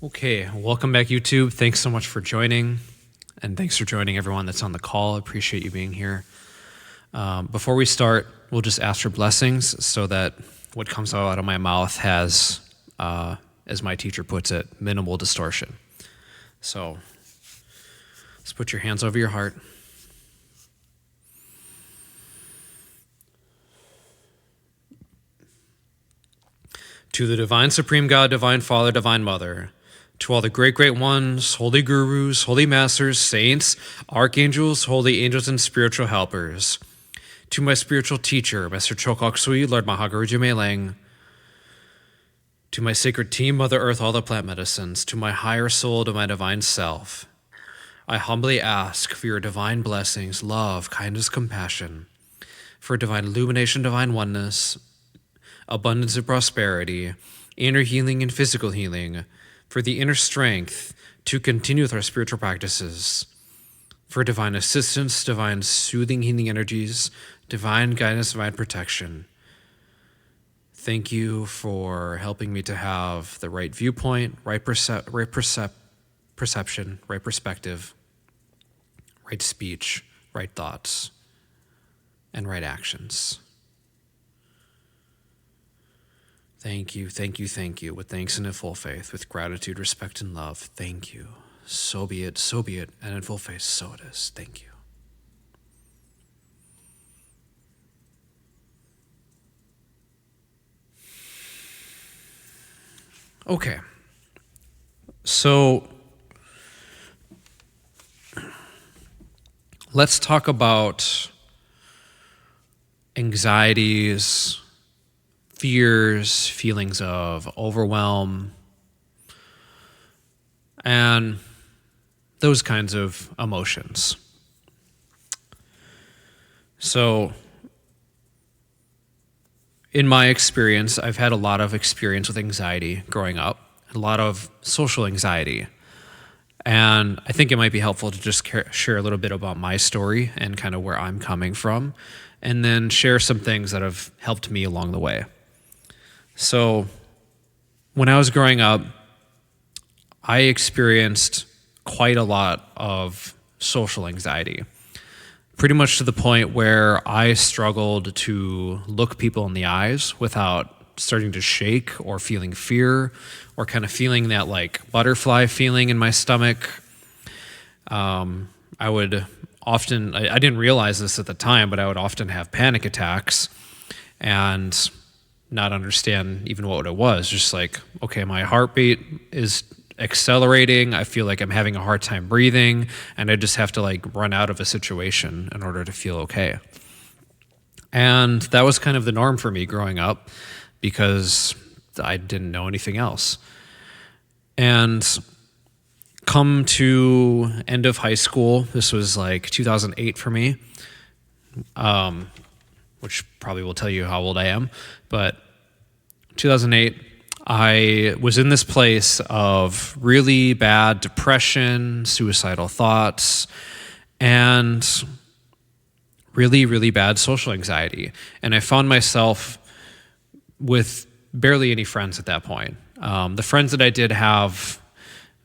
Okay, welcome back, YouTube. Thanks so much for joining, and thanks for joining everyone that's on the call. I appreciate you being here. Before we start, we'll just ask for blessings so that what comes out of my mouth has, as my teacher puts it, minimal distortion. So let's put your hands over your heart. To the divine supreme God, divine Father, divine Mother, to all the great ones, holy gurus, holy masters, saints, archangels, holy angels, and spiritual helpers, to my spiritual teacher, Master Chokok Sui, Lord Mahaguruji Meileng, to my sacred team, Mother Earth, all the plant medicines, to my higher soul, to my divine self, I humbly ask for your divine blessings, love, kindness, compassion, for divine illumination, divine oneness, abundance of prosperity, inner healing and physical healing, for the inner strength to continue with our spiritual practices, for divine assistance, divine soothing healing energies, divine guidance, divine protection. Thank you for helping me to have the right viewpoint, right perception, right perspective, right speech, right thoughts, and right actions. Thank you, thank you, thank you, with thanks and in full faith, with gratitude, respect, and love. Thank you. So be it, and in full faith, so it is. Thank you. Okay, so let's talk about anxieties, fears, feelings of overwhelm, and those kinds of emotions. So, in my experience, I've had a lot of experience with anxiety growing up, a lot of social anxiety. And I think it might be helpful to just share a little bit about my story and kind of where I'm coming from, and then share some things that have helped me along the way. So, when I was growing up, I experienced quite a lot of social anxiety, pretty much to the point where I struggled to look people in the eyes without starting to shake or feeling fear or kind of feeling that like butterfly feeling in my stomach. I would often, I didn't realize this at the time, but I would often have panic attacks and not understand even what it was. Just like, okay, my heartbeat is accelerating. I feel like I'm having a hard time breathing, and I just have to like run out of a situation in order to feel okay. And that was kind of the norm for me growing up because I didn't know anything else. And come to end of high school, this was like 2008 for me, which probably will tell you how old I am, but 2008, I was in this place of really bad depression, suicidal thoughts, and really, really bad social anxiety. And I found myself with barely any friends at that point. The friends that I did have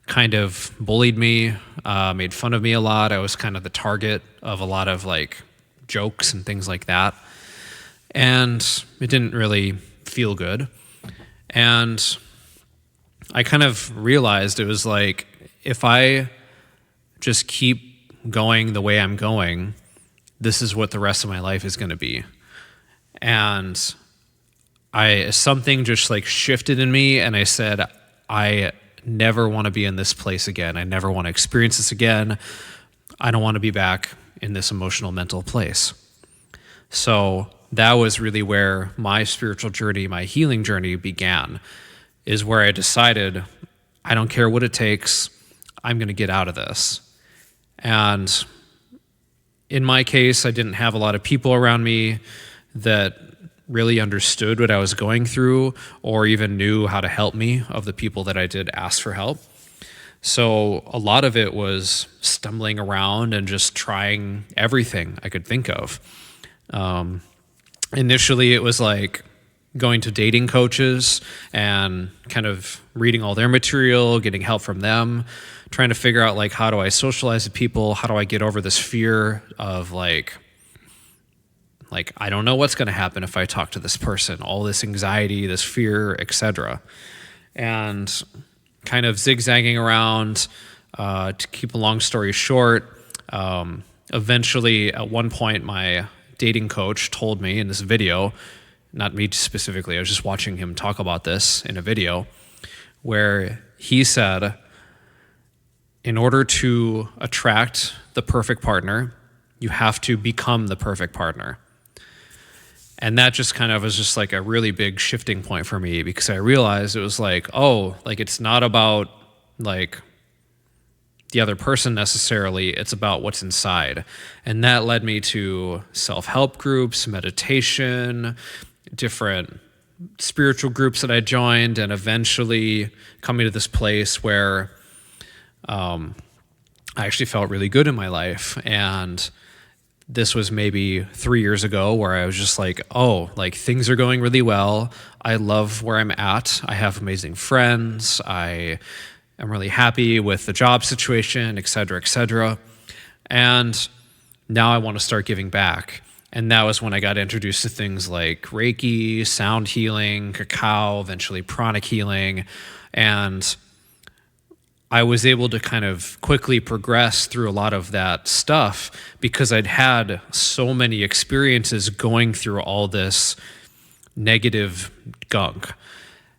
kind of bullied me, made fun of me a lot. I was kind of the target of a lot of like jokes and things like that. And it didn't really feel good. And I kind of realized it was like, if I just keep going the way I'm going, this is what the rest of my life is going to be. And something just like shifted in me, and I said, I never want to be in this place again. I never want to experience this again. I don't want to be back in this emotional, mental place. So that was really where my spiritual journey, my healing journey began, is where I decided, I don't care what it takes, I'm going to get out of this. And in my case, I didn't have a lot of people around me that really understood what I was going through or even knew how to help me, of the people that I did ask for help. So a lot of it was stumbling around and just trying everything I could think of. Initially, it was like going to dating coaches and kind of reading all their material, getting help from them, trying to figure out like, how do I socialize with people? How do I get over this fear of like I don't know what's going to happen if I talk to this person, all this anxiety, this fear, etc. And kind of zigzagging around, to keep a long story short, eventually at one point my dating coach told me in this video, not me specifically, I was just watching him talk about this in a video, where he said, in order to attract the perfect partner, you have to become the perfect partner. And that just kind of was just like a really big shifting point for me, because I realized it was like, oh, like it's not about like the other person necessarily, it's about what's inside. And that led me to self-help groups, meditation, different spiritual groups that I joined, and eventually coming to this place where I actually felt really good in my life. And this was maybe 3 years ago, where I was just like, oh, like things are going really well. I love where I'm at. I have amazing friends. I am really happy with the job situation, et cetera, et cetera. And now I want to start giving back. And that was when I got introduced to things like Reiki, sound healing, cacao, eventually pranic healing. And I was able to kind of quickly progress through a lot of that stuff because I'd had so many experiences going through all this negative gunk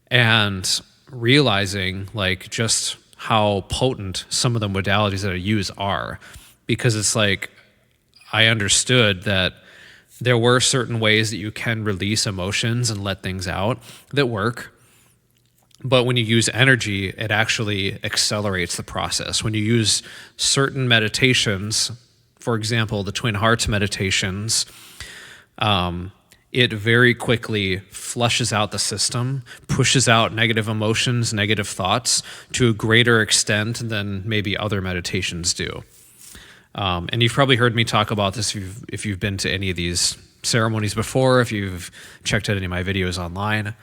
and realizing like just how potent some of the modalities that I use are. Because it's like I understood that there were certain ways that you can release emotions and let things out that work. But when you use energy, it actually accelerates the process. When you use certain meditations, for example, the Twin Hearts meditations, it very quickly flushes out the system, pushes out negative emotions, negative thoughts to a greater extent than maybe other meditations do. And you've probably heard me talk about this if you've been to any of these ceremonies before, if you've checked out any of my videos online.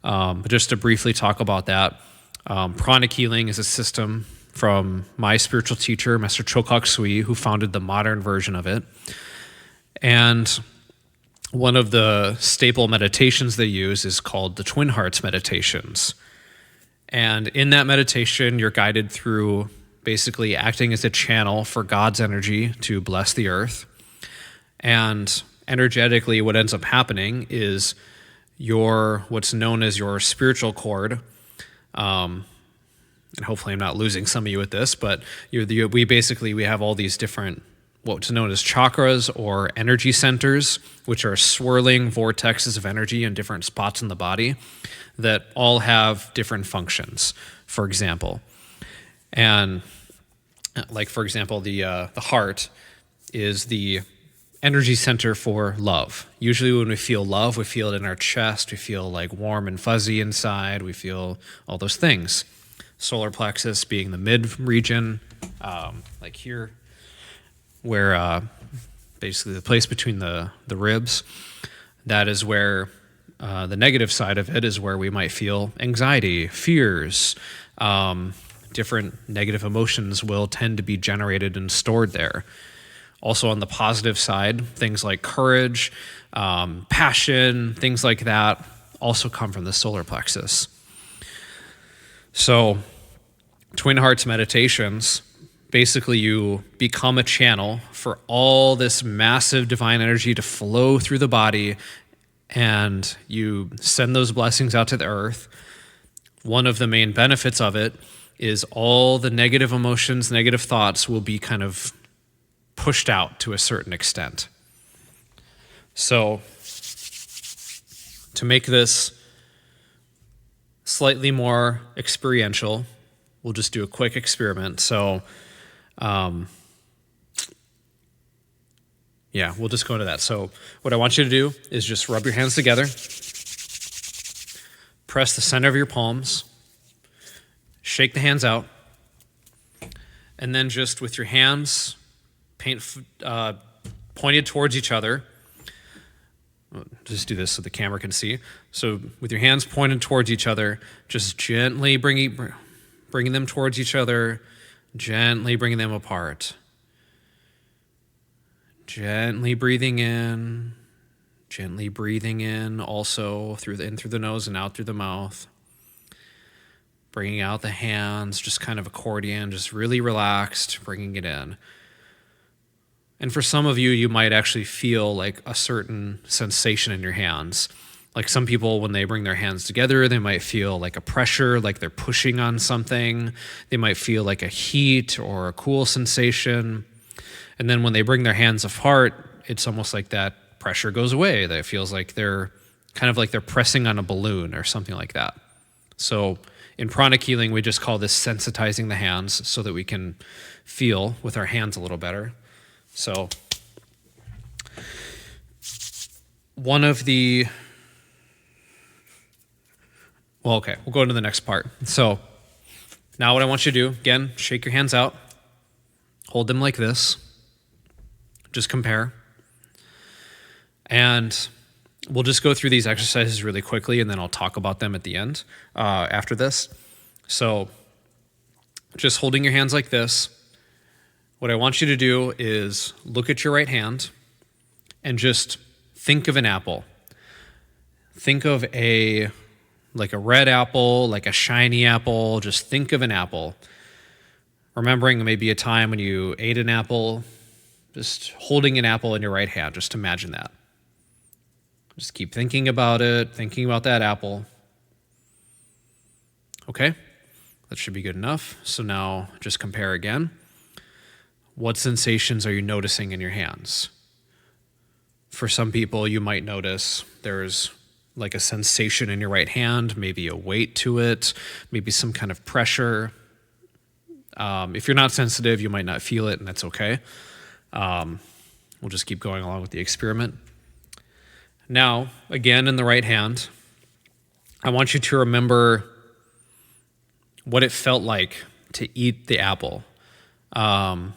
But just to briefly talk about that, pranic healing is a system from my spiritual teacher, Master Chokak Sui, who founded the modern version of it. And one of the staple meditations they use is called the Twin Hearts meditations. And in that meditation, you're guided through basically acting as a channel for God's energy to bless the earth. And energetically, what ends up happening is what's known as your spiritual cord, and hopefully I'm not losing some of you with this, but we have all these different what's known as chakras or energy centers, which are swirling vortexes of energy in different spots in the body that all have different functions, for example. And like, for example, the heart is the energy center for love. Usually when we feel love, we feel it in our chest. We feel like warm and fuzzy inside. We feel all those things. Solar plexus being the mid region, like here, where basically the place between the ribs. That is where the negative side of it is where we might feel anxiety, fears, different negative emotions will tend to be generated and stored there. Also on the positive side, things like courage, passion, things like that also come from the solar plexus. So Twin Hearts meditations, basically you become a channel for all this massive divine energy to flow through the body, and you send those blessings out to the earth. One of the main benefits of it is all the negative emotions, negative thoughts will be kind of pushed out to a certain extent. So to make this slightly more experiential, we'll just do a quick experiment. So we'll just go into that. So what I want you to do is just rub your hands together, press the center of your palms, shake the hands out, and then just with your hands pointed towards each other, Just do this so the camera can see. So with your hands pointed towards each other, just gently bringing them towards each other, gently bringing them apart. Gently breathing in also through the nose and out through the mouth. Bringing out the hands, just kind of accordion, just really relaxed, bringing it in. And for some of you, you might actually feel like a certain sensation in your hands. Like some people, when they bring their hands together, they might feel like a pressure, like they're pushing on something. They might feel like a heat or a cool sensation. And then when they bring their hands apart, it's almost like that pressure goes away. That it feels like they're kind of like they're pressing on a balloon or something like that. So in pranic healing, we just call this sensitizing the hands so that we can feel with our hands a little better. So we'll go into the next part. So now what I want you to do, again, shake your hands out, hold them like this, just compare. And we'll just go through these exercises really quickly, and then I'll talk about them at the end after this. So just holding your hands like this. What I want you to do is look at your right hand and just think of an apple. Think of a red apple, like a shiny apple. Just think of an apple. Remembering maybe a time when you ate an apple, just holding an apple in your right hand. Just imagine that. Just keep thinking about it, thinking about that apple. Okay, that should be good enough. So now just compare again. What sensations are you noticing in your hands? For some people, you might notice there's like a sensation in your right hand, maybe a weight to it, maybe some kind of pressure. If you're not sensitive, you might not feel it, and that's okay. We'll just keep going along with the experiment. Now, again, in the right hand, I want you to remember what it felt like to eat the apple.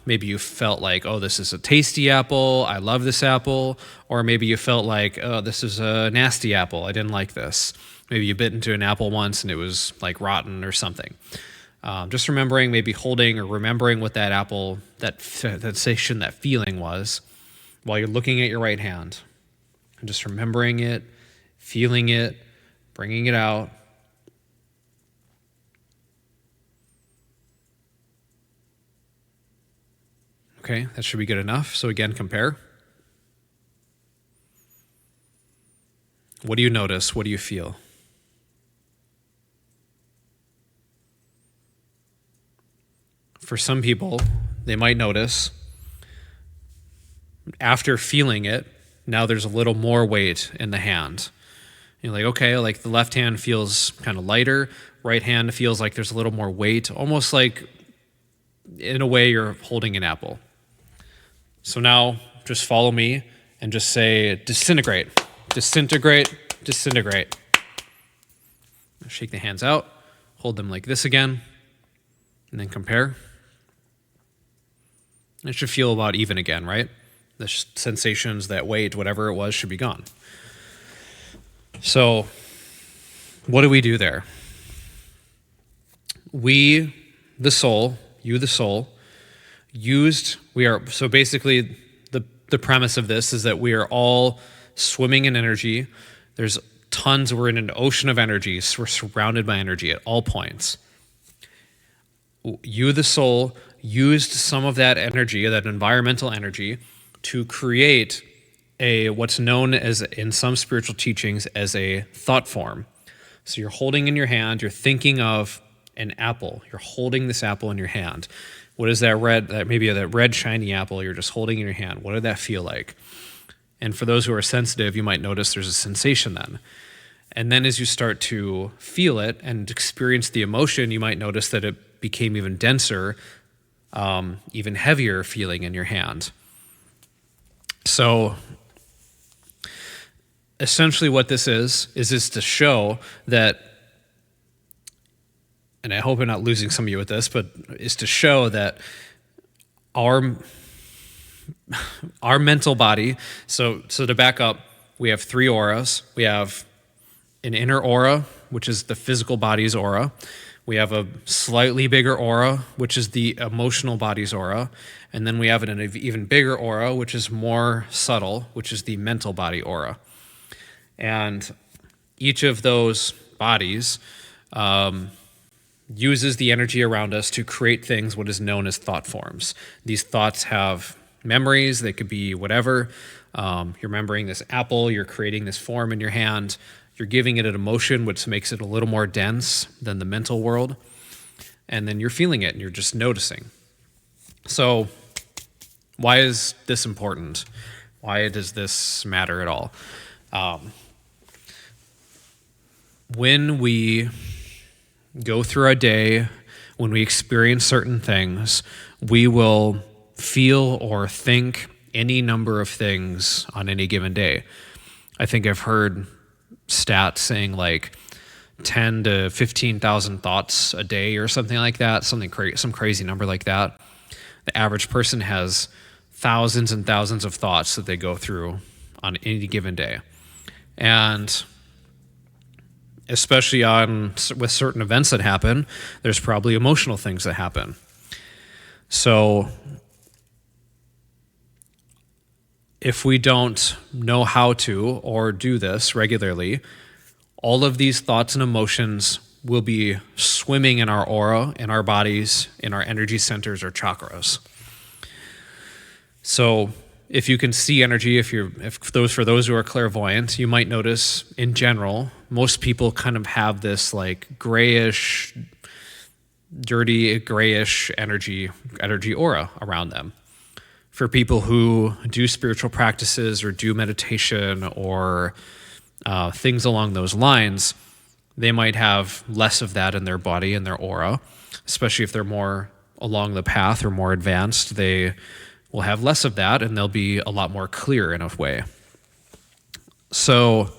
Maybe you felt like, oh, this is a tasty apple. I love this apple. Or maybe you felt like, oh, this is a nasty apple. I didn't like this. Maybe you bit into an apple once and it was like rotten or something. Just remembering, maybe holding or remembering what that apple, that sensation, that feeling was while you're looking at your right hand. And just remembering it, feeling it, bringing it out. Okay, that should be good enough. So again, compare. What do you notice? What do you feel? For some people, they might notice after feeling it, now there's a little more weight in the hand. You're like, okay, like the left hand feels kind of lighter, right hand feels like there's a little more weight, almost like in a way you're holding an apple. So now just follow me and just say, disintegrate, disintegrate, disintegrate. Shake the hands out, hold them like this again, and then compare. It should feel about even again, right? The sensations, that weight, whatever it was, should be gone. So what do we do there? We, the soul, you, the soul, so basically the premise of this is that we are all swimming in energy. There's tons, we're in an ocean of energy. So we're surrounded by energy at all points. You, the soul, used some of that energy, that environmental energy, to create what's known as, in some spiritual teachings, as a thought form. So you're holding in your hand, you're thinking of an apple. You're holding this apple in your hand. What is that red shiny apple you're just holding in your hand? What did that feel like? And for those who are sensitive, you might notice there's a sensation then. And then as you start to feel it and experience the emotion, you might notice that it became even denser, even heavier feeling in your hand. So essentially what this is to show that, and I hope I'm not losing some of you with this, but is to show that our mental body, so to back up, we have three auras. We have an inner aura, which is the physical body's aura. We have a slightly bigger aura, which is the emotional body's aura. And then we have an even bigger aura, which is more subtle, which is the mental body aura. And each of those bodies uses the energy around us to create things, what is known as thought forms. These thoughts have memories. They could be whatever. You're remembering this apple. You're creating this form in your hand. You're giving it an emotion, which makes it a little more dense than the mental world. And then you're feeling it, and you're just noticing. So why is this important? Why does this matter at all? When we go through our day, when we experience certain things, we will feel or think any number of things on any given day. I think I've heard stats saying like 10 to 15,000 thoughts a day or something like that, some crazy number like that. The average person has thousands and thousands of thoughts that they go through on any given day. And especially with certain events that happen, there's probably emotional things that happen. So if we don't know how to or do this regularly, all of these thoughts and emotions will be swimming in our aura, in our bodies, in our energy centers or chakras. So if you can see energy, for those who are clairvoyant, you might notice in general, most people kind of have this like grayish, dirty, grayish energy aura around them. For people who do spiritual practices or do meditation or things along those lines, they might have less of that in their body and their aura, especially if they're more along the path or more advanced. They will have less of that, and they'll be a lot more clear in a way. So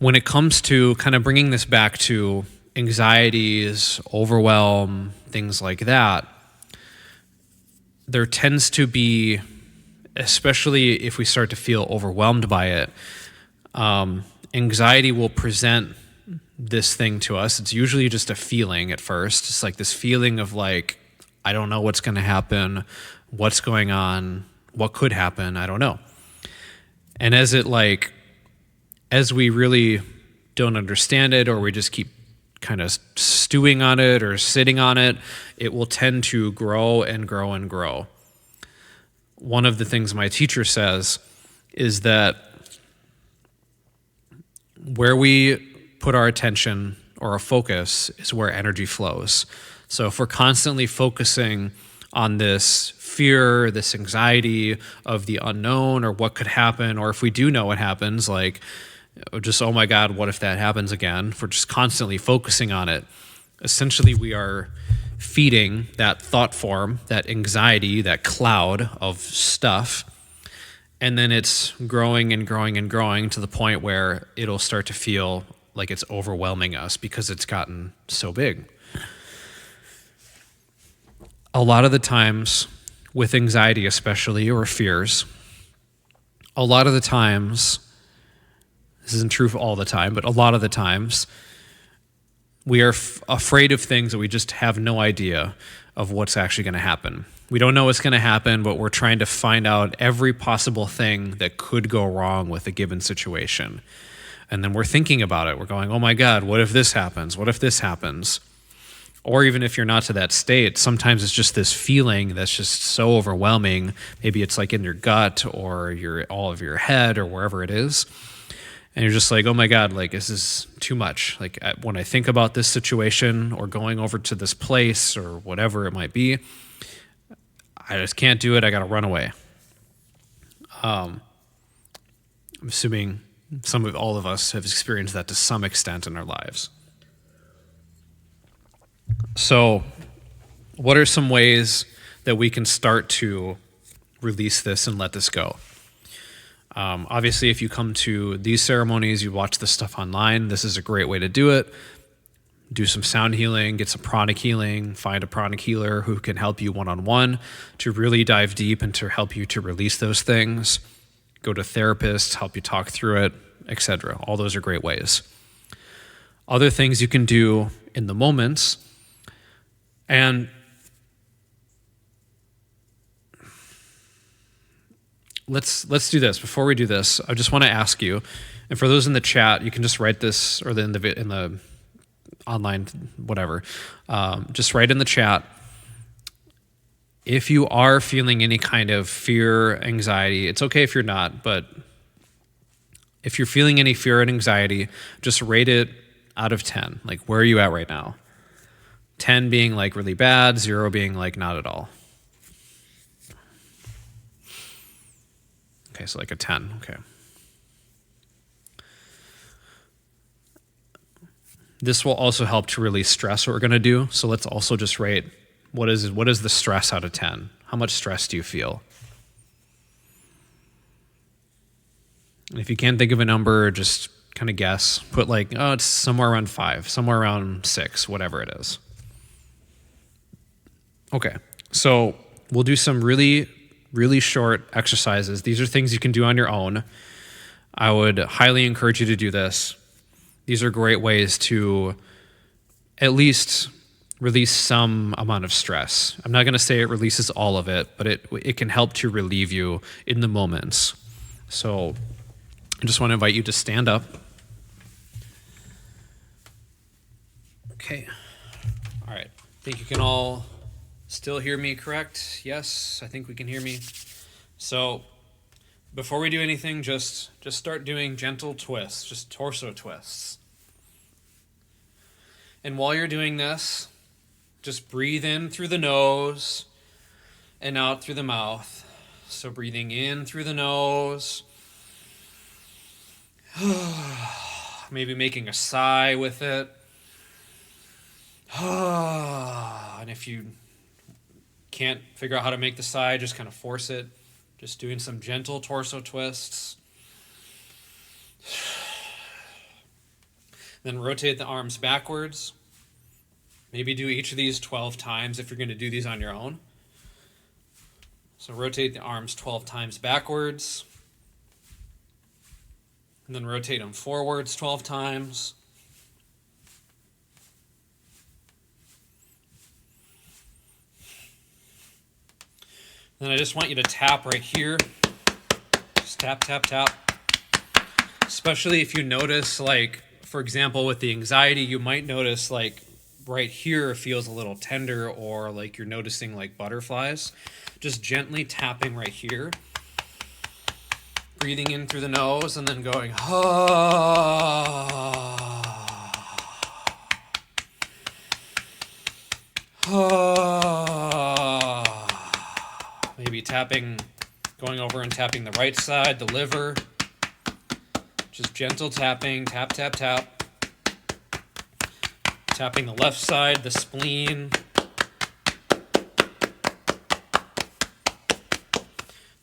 when it comes to kind of bringing this back to anxieties, overwhelm, things like that, there tends to be, especially if we start to feel overwhelmed by it, anxiety will present this thing to us. It's usually just a feeling at first. It's like this feeling of like, I don't know what's going to happen, what's going on, what could happen, I don't know. And as we really don't understand it, or we just keep kind of stewing on it or sitting on it, it will tend to grow and grow and grow. One of the things my teacher says is that where we put our attention or our focus is where energy flows. So if we're constantly focusing on this fear, this anxiety of the unknown or what could happen, or if we do know what happens, like just, oh my God, what if that happens again? If we're just constantly focusing on it, essentially we are feeding that thought form, that anxiety, that cloud of stuff, and then it's growing and growing and growing to the point where it'll start to feel like it's overwhelming us because it's gotten so big. A lot of the times with anxiety especially, or fears, a lot of the times, this isn't true all the time, but a lot of the times, we are afraid of things that we just have no idea of what's actually going to happen. We don't know what's going to happen, but we're trying to find out every possible thing that could go wrong with a given situation. And then we're thinking about it. We're going, oh my God, what if this happens? What if this happens? Or even if you're not to that state, sometimes it's just this feeling that's just so overwhelming. Maybe it's like in your gut or all of your head or wherever it is. And you're just like, oh my God, like this is too much. Like when I think about this situation or going over to this place or whatever it might be, I just can't do it. I got to run away. I'm assuming all of us have experienced that to some extent in our lives. So what are some ways that we can start to release this and let this go? Obviously, if you come to these ceremonies, you watch this stuff online, this is a great way to do it. Do some sound healing, get some pranic healing, find a pranic healer who can help you one-on-one to really dive deep and to help you to release those things. go to therapists, help you talk through it, etc. All those are great ways. Other things you can do in the moments, and let's do this. Before we do this, I just want to ask you, and for those in the chat, you can just write this, or in the online whatever, just write in the chat if you are feeling any kind of fear, anxiety. It's okay if you're not, but if you're feeling any fear and anxiety, just rate it out of 10. Like, where are you at right now? 10 being like really bad, 0 being like not at all. Okay, so like a 10. Okay. This will also help to release stress, what we're going to do. So let's also just rate what is the stress out of 10? How much stress do you feel? And if you can't think of a number, just kind of guess. Put like, oh, it's somewhere around 5, somewhere around 6, whatever it is. Okay, so we'll do some really, really short exercises. These are things you can do on your own. I would highly encourage you to do this. These are great ways to at least release some amount of stress. I'm not going to say it releases all of it, but it can help to relieve you in the moments. So I just want to invite you to stand up. Okay. All right. I think you can all still hear me, correct? Yes, I think we can hear me. So before we do anything, just start doing gentle twists, just torso twists. And while you're doing this, just breathe in through the nose and out through the mouth. So breathing in through the nose, maybe making a sigh with it. And if you can't figure out how to make the sigh, just kind of force it. Just doing some gentle torso twists. Then rotate the arms backwards. Maybe do each of these 12 times if you're going to do these on your own. So rotate the arms 12 times backwards. And then rotate them forwards 12 times. Then I just want you to tap right here. Just tap, tap, tap. Especially if you notice, like, for example, with the anxiety, you might notice, like, right here feels a little tender, or like you're noticing like butterflies. Just gently tapping right here. Breathing in through the nose and then going, Maybe tapping, going over and tapping the right side, the liver. Just gentle tapping, tap, tap, tap. Tapping the left side, the spleen.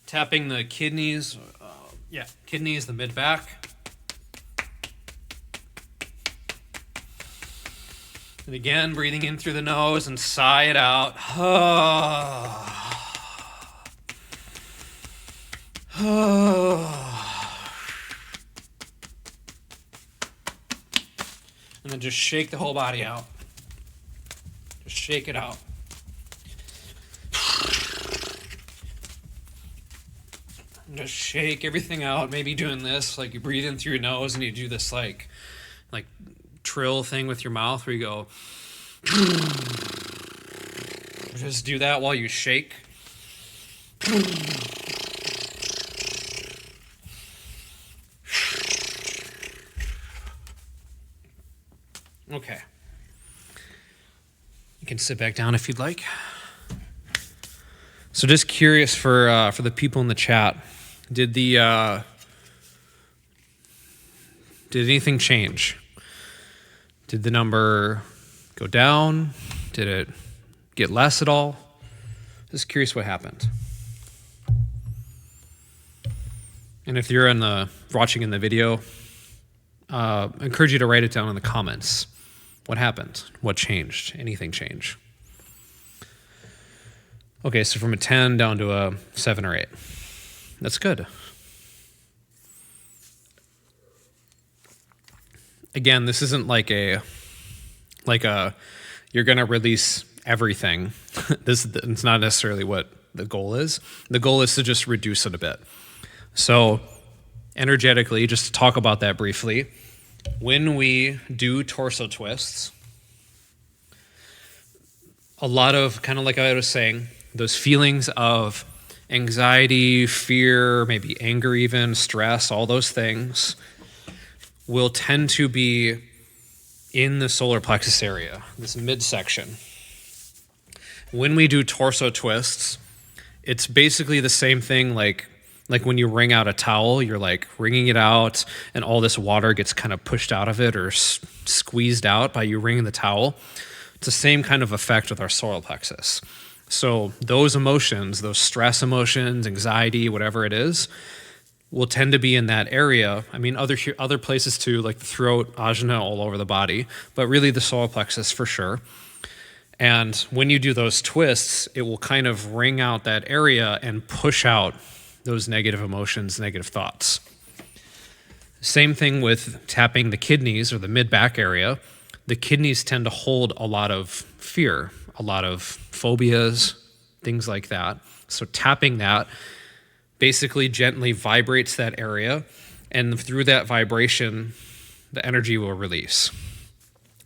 Tapping the kidneys, kidneys, the mid-back. And again, breathing in through the nose and sigh it out. And then just shake the whole body out. Just shake it out. And just shake everything out. Maybe doing this, like you breathe in through your nose and you do this like trill thing with your mouth where you go. Just do that while you shake. Okay. You can sit back down if you'd like. So just curious for the people in the chat, did anything change? Did the number go down? Did it get less at all? Just curious what happened. And if you're watching in the video, I encourage you to write it down in the comments. What happened? What changed? Anything change? Okay, so from a 10 down to a 7 or 8. That's good. again, this isn't like a you're going to release everything. It's not necessarily what the goal is. The goal is to just reduce it a bit. So energetically, just to talk about that briefly, when we do torso twists, a lot of, kind of like I was saying, those feelings of anxiety, fear, maybe anger even, stress, all those things will tend to be in the solar plexus area, this midsection. When we do torso twists, it's basically the same thing like when you wring out a towel, you're like wringing it out and all this water gets kind of pushed out of it or squeezed out by you wringing the towel. It's the same kind of effect with our solar plexus. So those emotions, those stress emotions, anxiety, whatever it is, will tend to be in that area. I mean, other places too, like the throat, ajna, all over the body, but really the solar plexus for sure. And when you do those twists, it will kind of wring out that area and push out those negative emotions, negative thoughts. Same thing with tapping the kidneys or the mid-back area. The kidneys tend to hold a lot of fear, a lot of phobias, things like that. So tapping that basically gently vibrates that area, and through that vibration, the energy will release.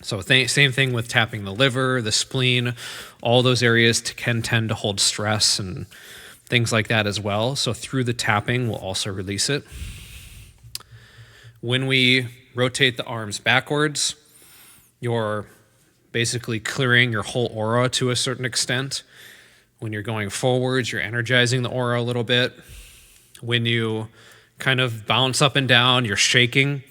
So same thing with tapping the liver, the spleen, all those areas can tend to hold stress and things like that as well. So through the tapping, we'll also release it. When we rotate the arms backwards, you're basically clearing your whole aura to a certain extent. When you're going forwards, you're energizing the aura a little bit. When you kind of bounce up and down, you're shaking,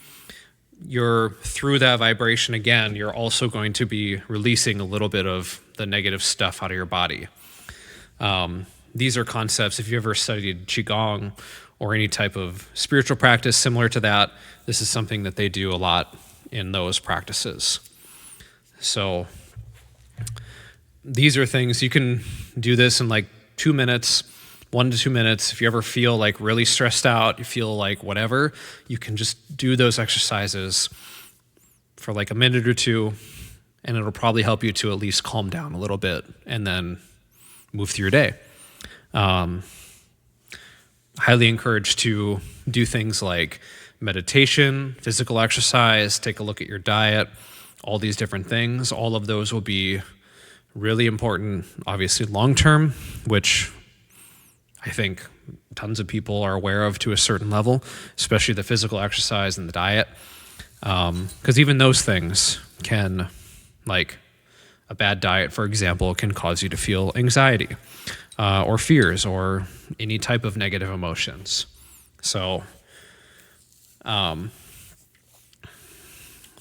you're through that vibration again, you're also going to be releasing a little bit of the negative stuff out of your body. These are concepts, if you ever studied Qigong or any type of spiritual practice similar to that, this is something that they do a lot in those practices. So these are things, you can do this in like 2 minutes, 1 to 2 minutes. If you ever feel like really stressed out, you feel like whatever, you can just do those exercises for like a minute or two, and it'll probably help you to at least calm down a little bit and then move through your day. Highly encouraged to do things like meditation, physical exercise, take a look at your diet, all these different things. All of those will be really important, obviously long-term, which I think tons of people are aware of to a certain level, especially the physical exercise and the diet. Because even those things can, like a bad diet, for example, can cause you to feel anxiety or fears or any type of negative emotions. So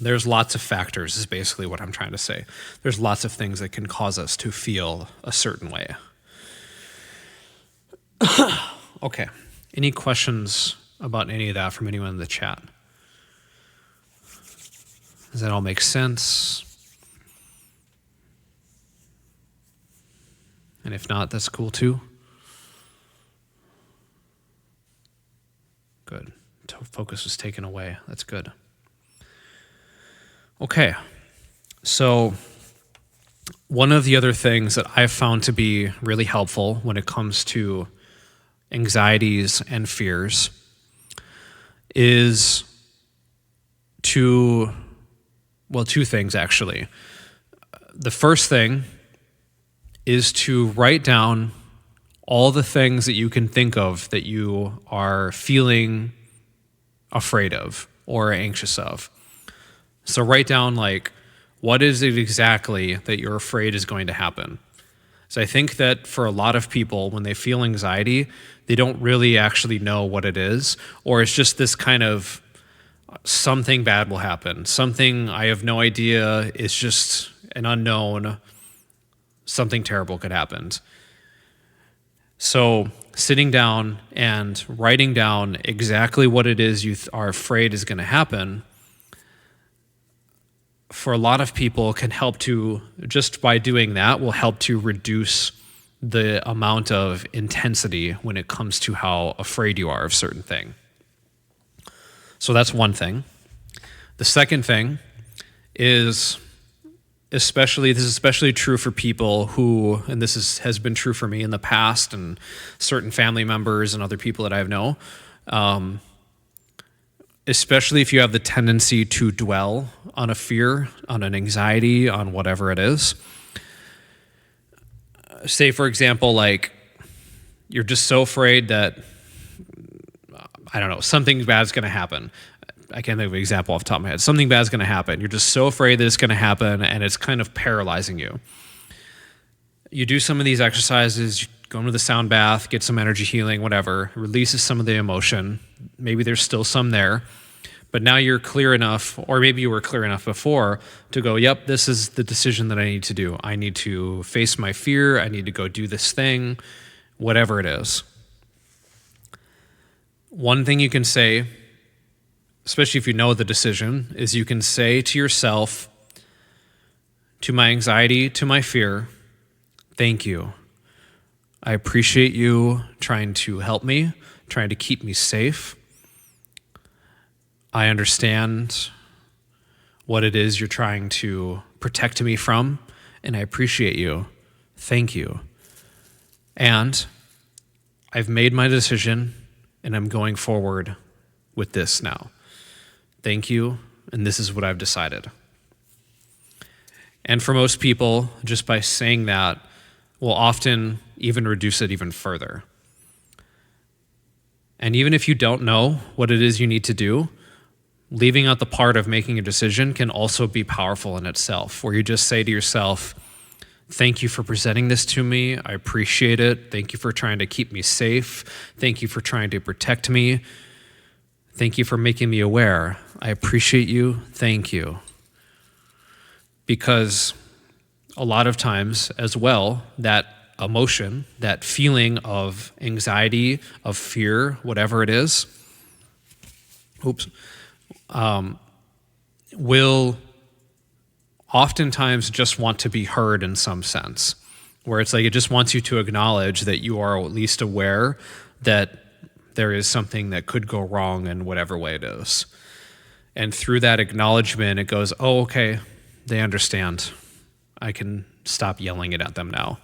there's lots of factors is basically what I'm trying to say. There's lots of things that can cause us to feel a certain way. Okay. Any questions about any of that from anyone in the chat? Does that all make sense? And if not, that's cool too. Good. Focus was taken away. That's good. Okay. So one of the other things that I've found to be really helpful when it comes to anxieties and fears is two things actually. The first thing is to write down all the things that you can think of that you are feeling afraid of or anxious of. So write down like, what is it exactly that you're afraid is going to happen? So I think that for a lot of people, when they feel anxiety, they don't really actually know what it is, or it's just this kind of something bad will happen. Something I have no idea, it's just an unknown, something terrible could happen. So sitting down and writing down exactly what it is you are afraid is going to happen, for a lot of people can help to, just by doing that, will help to reduce the amount of intensity when it comes to how afraid you are of certain thing. So that's one thing. The second thing is, this is especially true for people who, and has been true for me in the past and certain family members and other people that I know, especially if you have the tendency to dwell on a fear, on an anxiety, on whatever it is. Say, for example, like you're just so afraid that, I don't know, something bad's going to happen. I can't think of an example off the top of my head. Something bad's going to happen. You're just so afraid that it's going to happen, and it's kind of paralyzing you. You do some of these exercises, you go into the sound bath, get some energy healing, whatever, releases some of the emotion. Maybe there's still some there, but now you're clear enough, or maybe you were clear enough before, to go, yep, this is the decision that I need to do. I need to face my fear. I need to go do this thing, whatever it is. One thing you can say, especially if you know the decision, is you can say to yourself, to my anxiety, to my fear, thank you. I appreciate you trying to help me, trying to keep me safe. I understand what it is you're trying to protect me from, and I appreciate you. Thank you. And I've made my decision, and I'm going forward with this now. Thank you, and this is what I've decided. And for most people, just by saying that will often even reduce it even further. And even if you don't know what it is you need to do, leaving out the part of making a decision can also be powerful in itself, where you just say to yourself, thank you for presenting this to me. I appreciate it. Thank you for trying to keep me safe. Thank you for trying to protect me. Thank you for making me aware. I appreciate you. Thank you. Because a lot of times as well, that emotion, that feeling of anxiety, of fear, whatever it is, will oftentimes just want to be heard in some sense, where it's like it just wants you to acknowledge that you are at least aware that there is something that could go wrong in whatever way it is. And through that acknowledgement, it goes, oh, okay, they understand. I can stop yelling it at them now.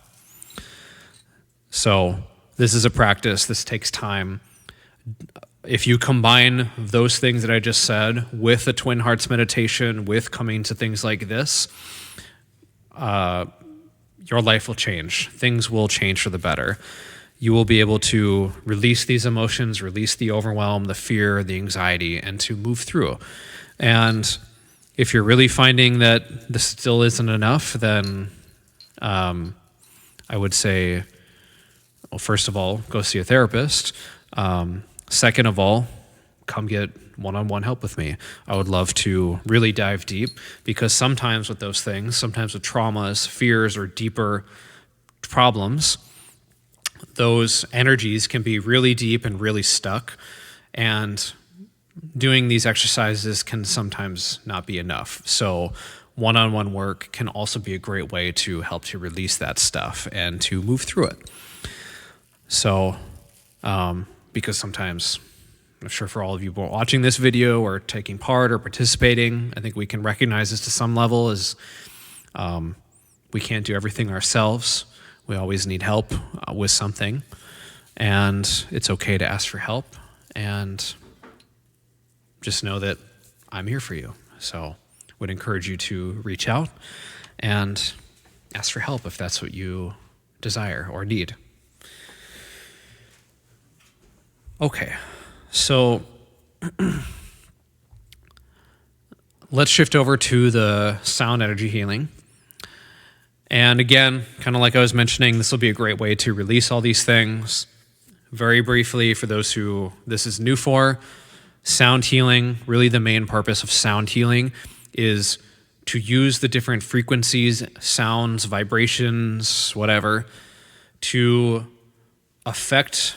So this is a practice. This takes time. If you combine those things that I just said with the Twin Hearts meditation, with coming to things like this, your life will change. Things will change for the better. You will be able to release these emotions, release the overwhelm, the fear, the anxiety, and to move through. And if you're really finding that this still isn't enough, then I would say, well, first of all, go see a therapist. Second of all, come get one-on-one help with me. I would love to really dive deep, because sometimes with those things, sometimes with traumas, fears, or deeper problems, those energies can be really deep and really stuck, and doing these exercises can sometimes not be enough. So one-on-one work can also be a great way to help to release that stuff and to move through it. So, because sometimes, I'm sure for all of you watching this video or taking part or participating, I think we can recognize this to some level as we can't do everything ourselves. We always need help with something, and it's okay to ask for help, and just know that I'm here for you. So would encourage you to reach out and ask for help if that's what you desire or need. Okay, so let's shift over to the sound energy healing. And again, kind of like I was mentioning, this will be a great way to release all these things. Very briefly, for those who this is new for, sound healing, really the main purpose of sound healing is to use the different frequencies, sounds, vibrations, whatever, to affect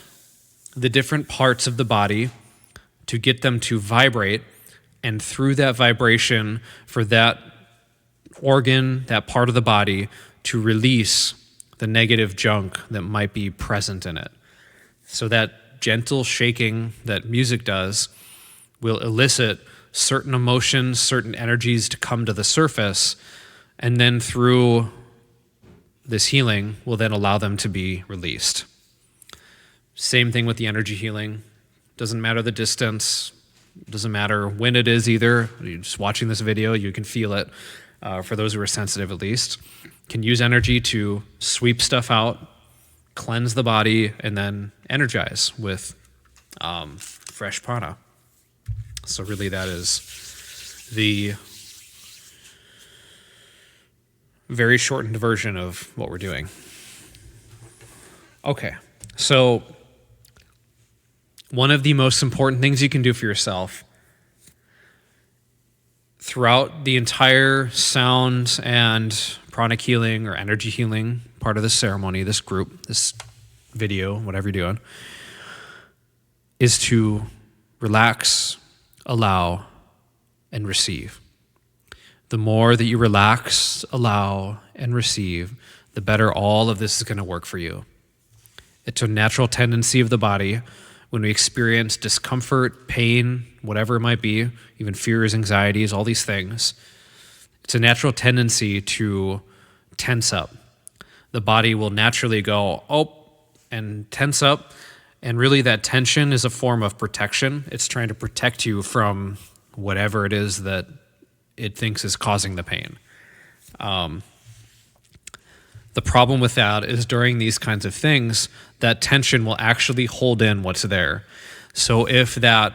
the different parts of the body, to get them to vibrate, and through that vibration, for that organ, that part of the body, to release the negative junk that might be present in it. So that gentle shaking that music does will elicit certain emotions, certain energies to come to the surface, and then through this healing will then allow them to be released. Same thing with the energy healing. Doesn't matter the distance, doesn't matter when it is either. You're just watching this video, you can feel it. For those who are sensitive at least, can use energy to sweep stuff out, cleanse the body, and then energize with fresh prana. So really that is the very shortened version of what we're doing. Okay, so one of the most important things you can do for yourself throughout the entire sound and pranic healing or energy healing part of this ceremony, this group, this video, whatever you're doing, is to relax, allow, and receive. The more that you relax, allow, and receive, the better all of this is going to work for you. It's a natural tendency of the body when we experience discomfort, pain, whatever it might be, even fears, anxieties, all these things. It's a natural tendency to tense up. The body will naturally go, oh, and tense up. And really that tension is a form of protection. It's trying to protect you from whatever it is that it thinks is causing the pain. The problem with that is during these kinds of things, that tension will actually hold in what's there. So if that,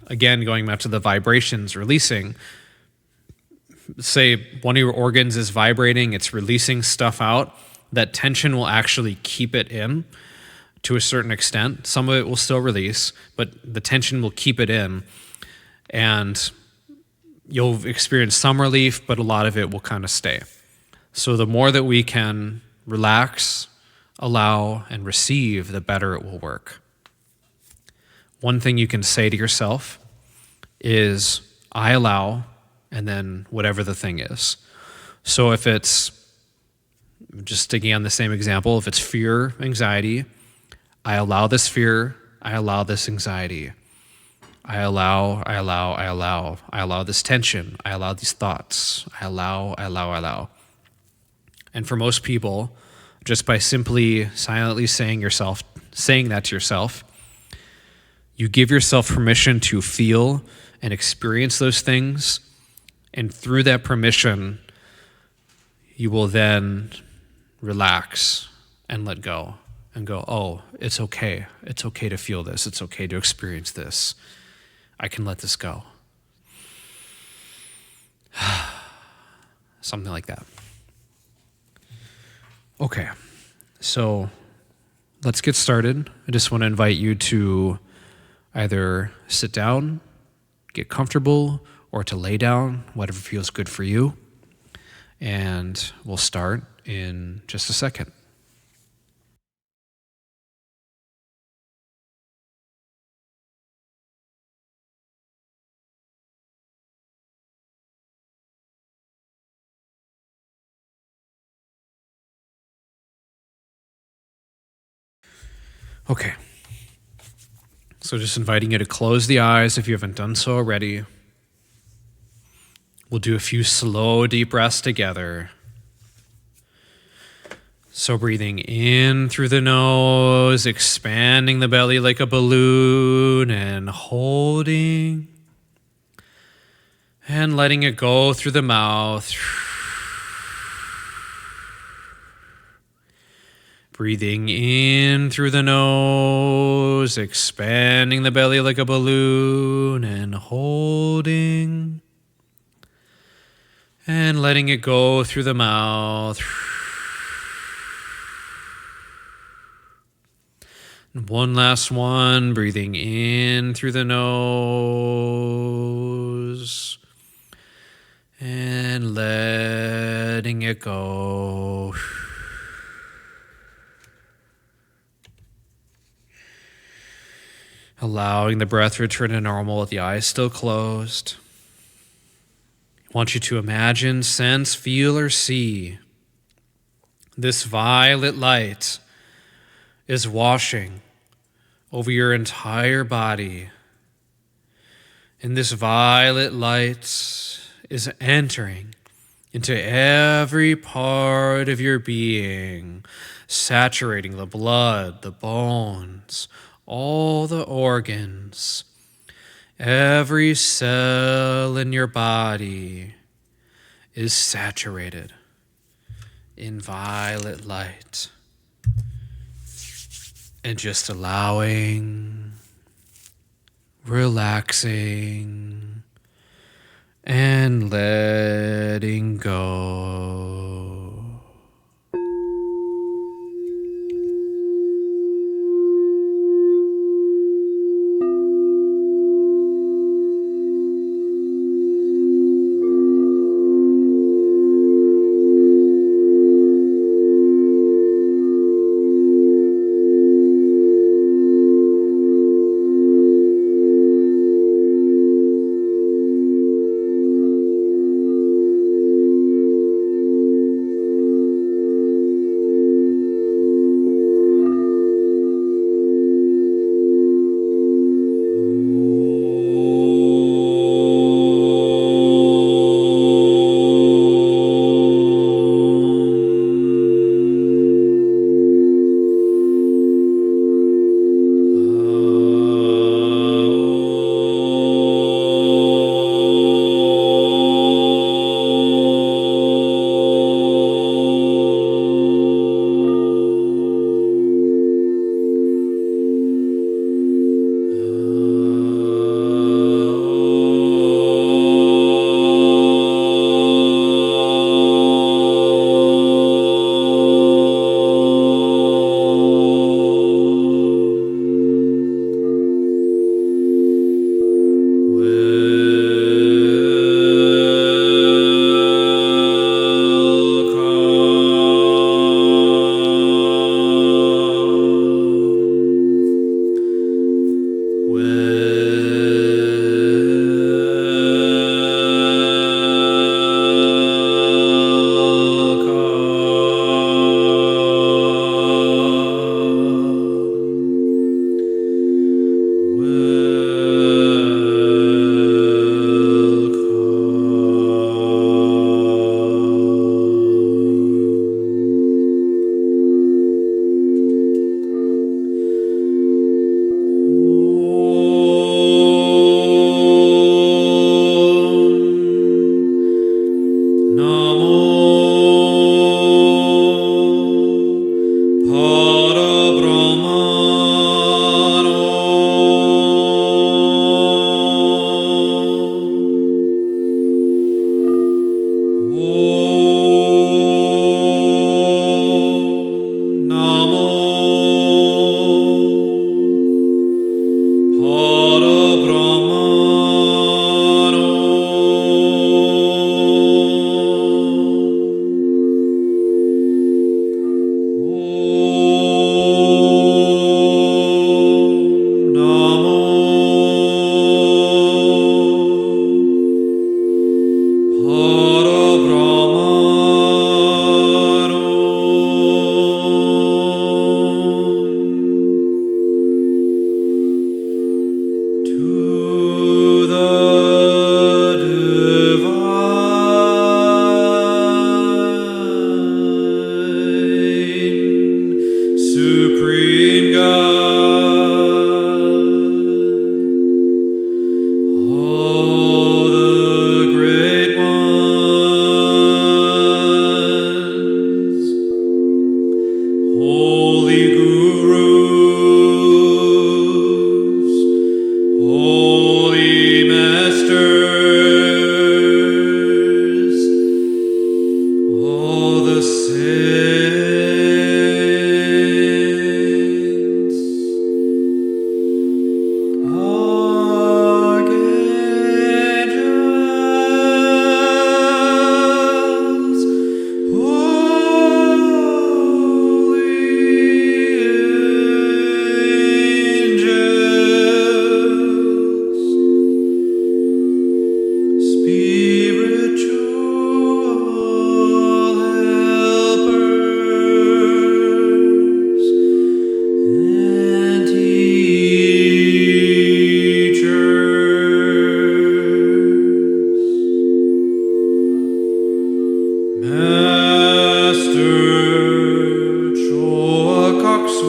again, going back to the vibrations releasing, say one of your organs is vibrating, it's releasing stuff out, that tension will actually keep it in to a certain extent. Some of it will still release, but the tension will keep it in. And you'll experience some relief, but a lot of it will kind of stay. So the more that we can relax, allow, and receive, the better it will work. One thing you can say to yourself is, I allow, and then whatever the thing is. So if it's, just sticking on the same example, if it's fear, anxiety, I allow this fear, I allow this anxiety. I allow this tension, I allow these thoughts, I allow. And for most people, just by simply silently saying that to yourself, you give yourself permission to feel and experience those things. And through that permission, you will then relax and let go and go, oh, it's okay. It's okay to feel this. It's okay to experience this. I can let this go. Something like that. Okay, so let's get started. I just want to invite you to either sit down, get comfortable, or to lay down, whatever feels good for you. And we'll start in just a second. Okay, so just inviting you to close the eyes if you haven't done so already. We'll do a few slow, deep breaths together. So breathing in through the nose, expanding the belly like a balloon, and holding, and letting it go through the mouth. Breathing in through the nose, expanding the belly like a balloon, and holding, and letting it go through the mouth. And one last one, breathing in through the nose, and letting it go. Allowing the breath to return to normal with the eyes still closed. I want you to imagine, sense, feel, or see this violet light is washing over your entire body. And this violet light is entering into every part of your being, saturating the blood, the bones, all the organs, every cell in your body is saturated in violet light. And just allowing, relaxing, and letting go.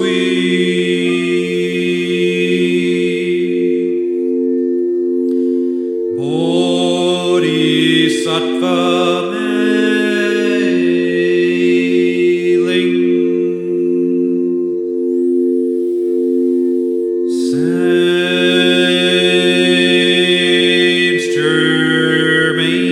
sweet. Bodhisattva mailing. Saints germain.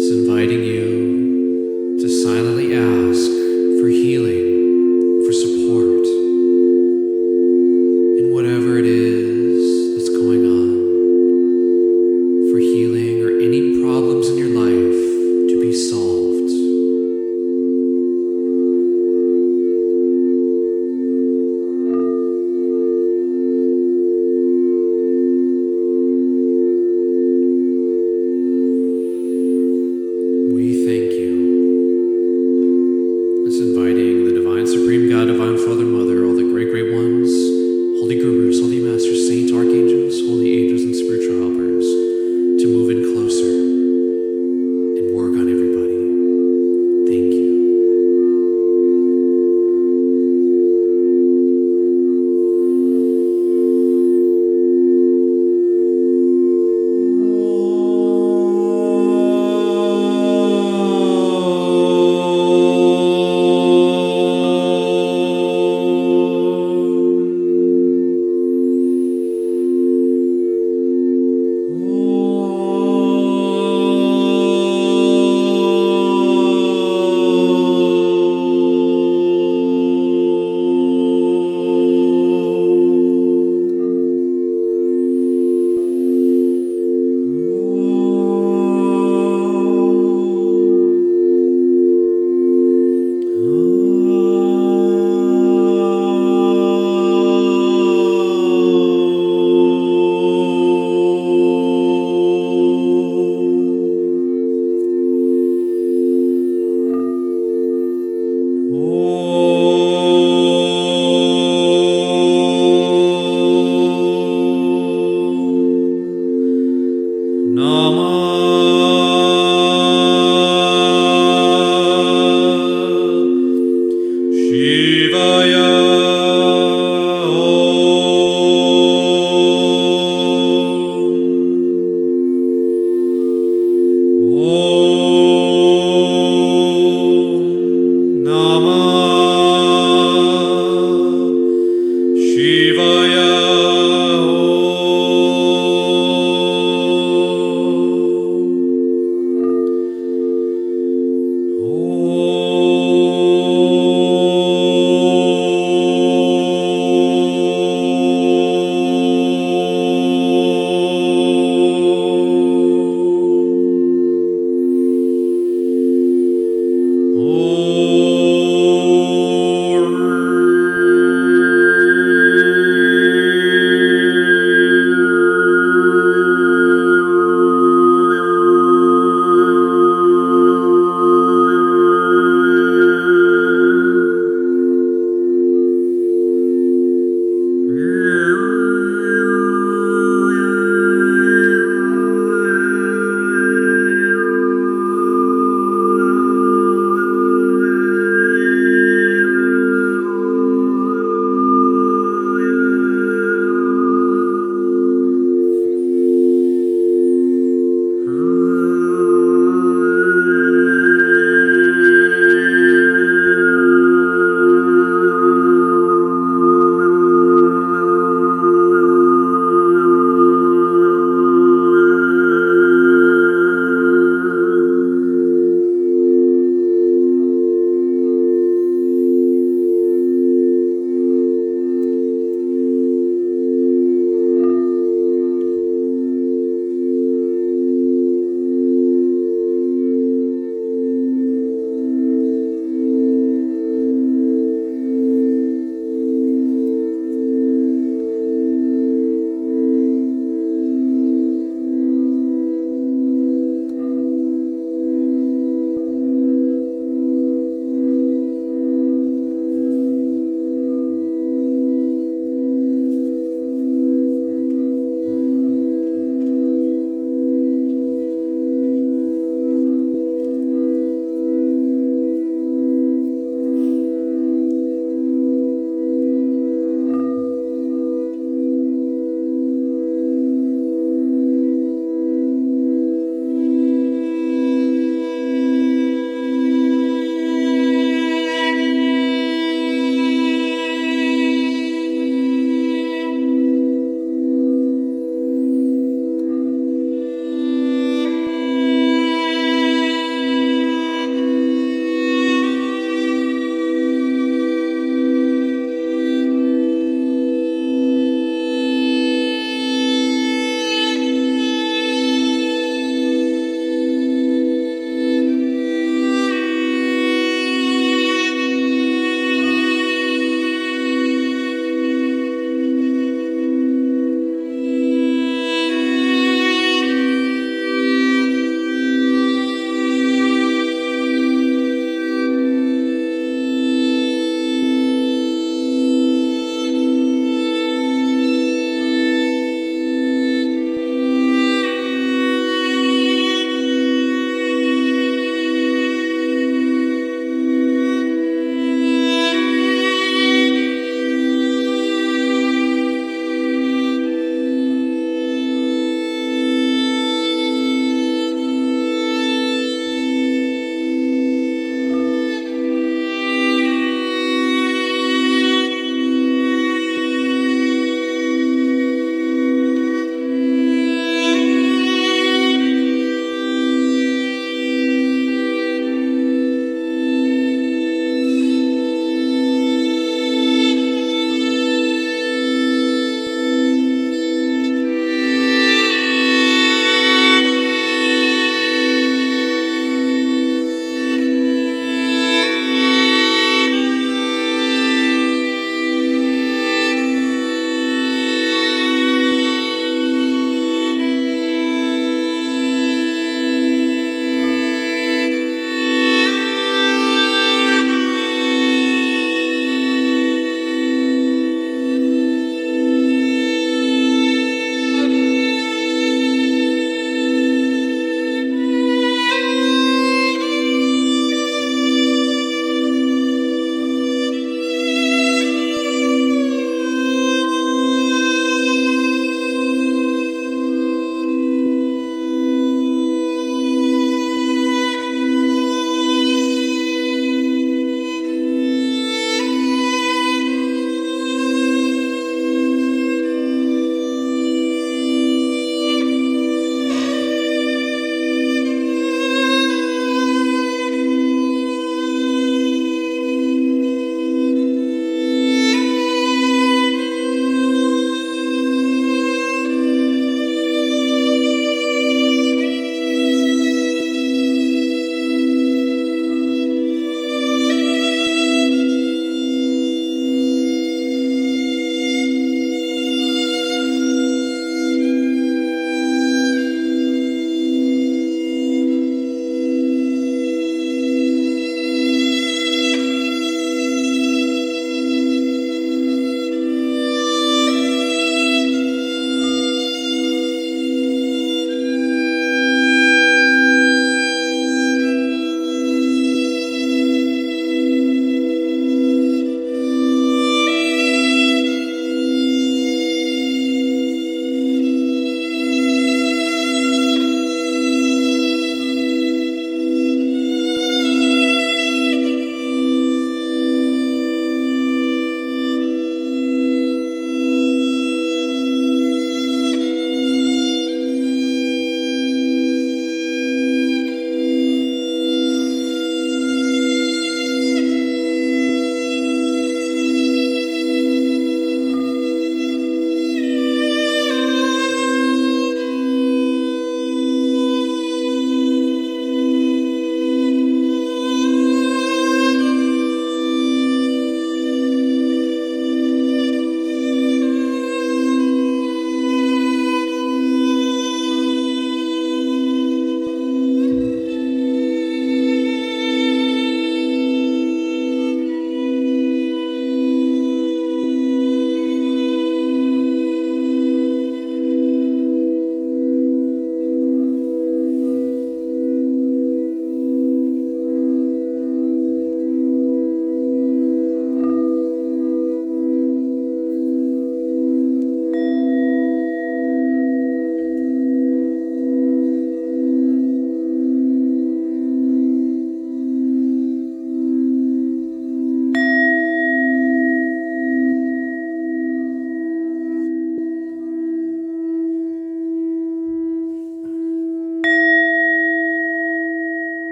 It's inviting you to silently ask for healing, for support in whatever it is that's going on, for healing or any problems in your life to be solved. We thank you. It's inviting the Divine Supreme God, Divine Father, Mother, all the great, great ones, holy gurus, holy masters, saints, archangels, holy angels, and spiritual helpers to move in closer and work on everybody. Thank you.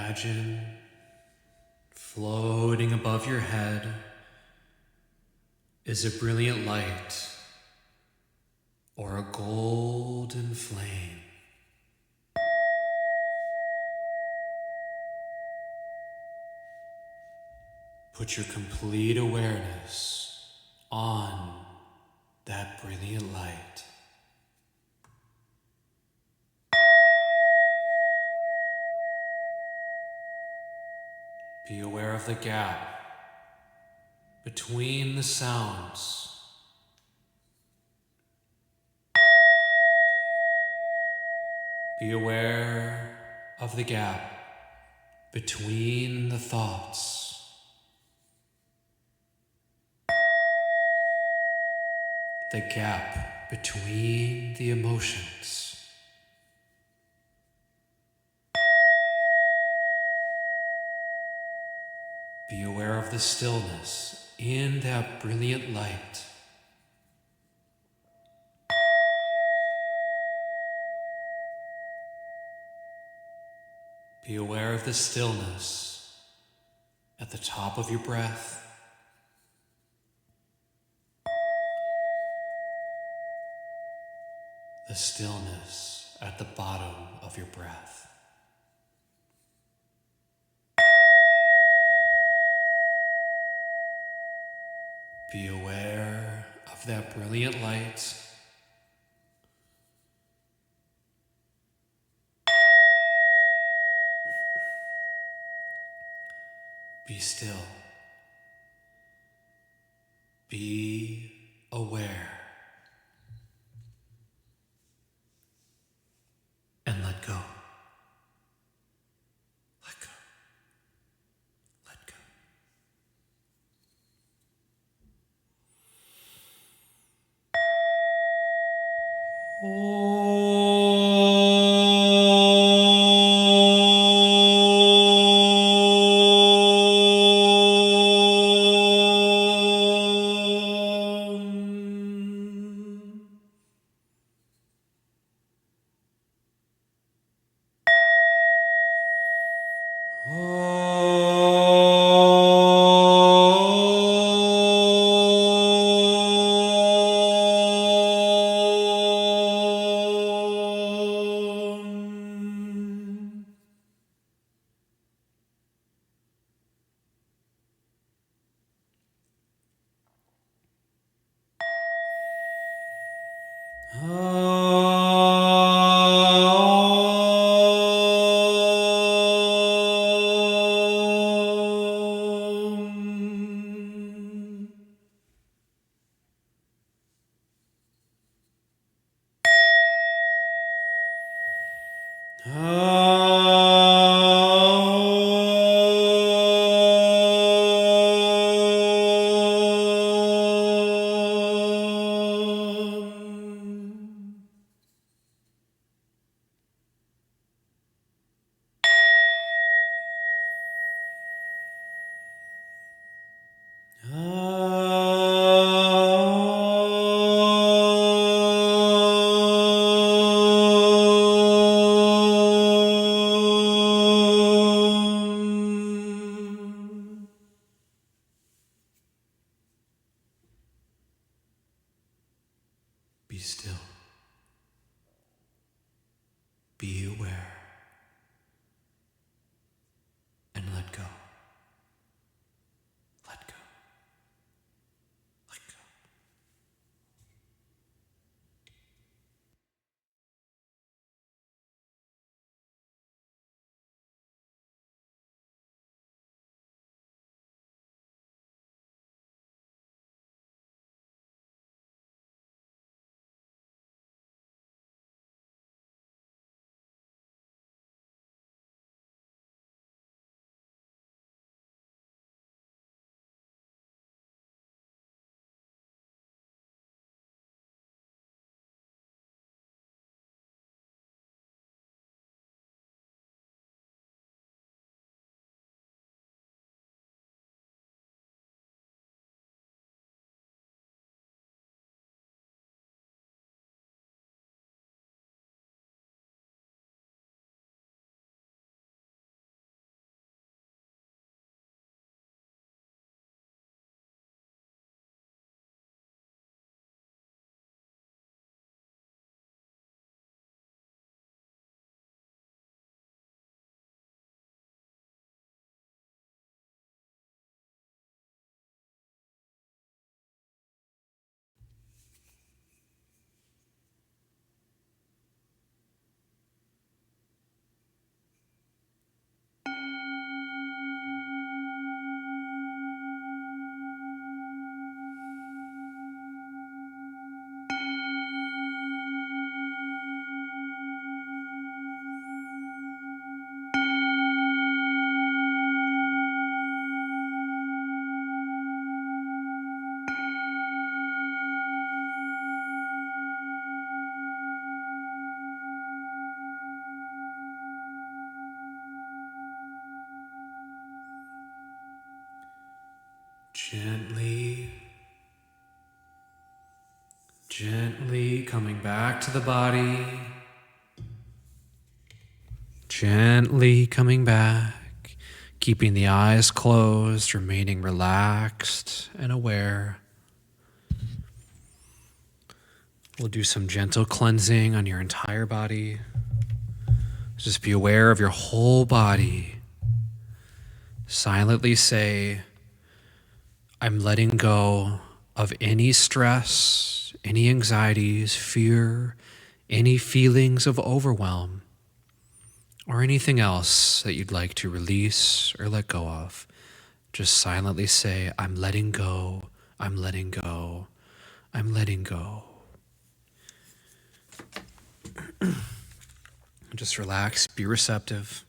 Imagine floating above your head is a brilliant light or a golden flame. Put your complete awareness on that brilliant light. Be aware of the gap between the sounds. Be aware of the gap between the thoughts. The gap between the emotions. Be aware of the stillness in that brilliant light. Be aware of the stillness at the top of your breath. The stillness at the bottom of your breath. Be aware of that brilliant light. Be still. Be aware. And let go. Let go. Let go. Gently, gently coming back to the body. Gently coming back, keeping the eyes closed, remaining relaxed and aware. We'll do some gentle cleansing on your entire body. Just be aware of your whole body. Silently say, I'm letting go of any stress, any anxieties, fear, any feelings of overwhelm, or anything else that you'd like to release or let go of. Just silently say, I'm letting go, I'm letting go, I'm letting go. Just relax, be receptive.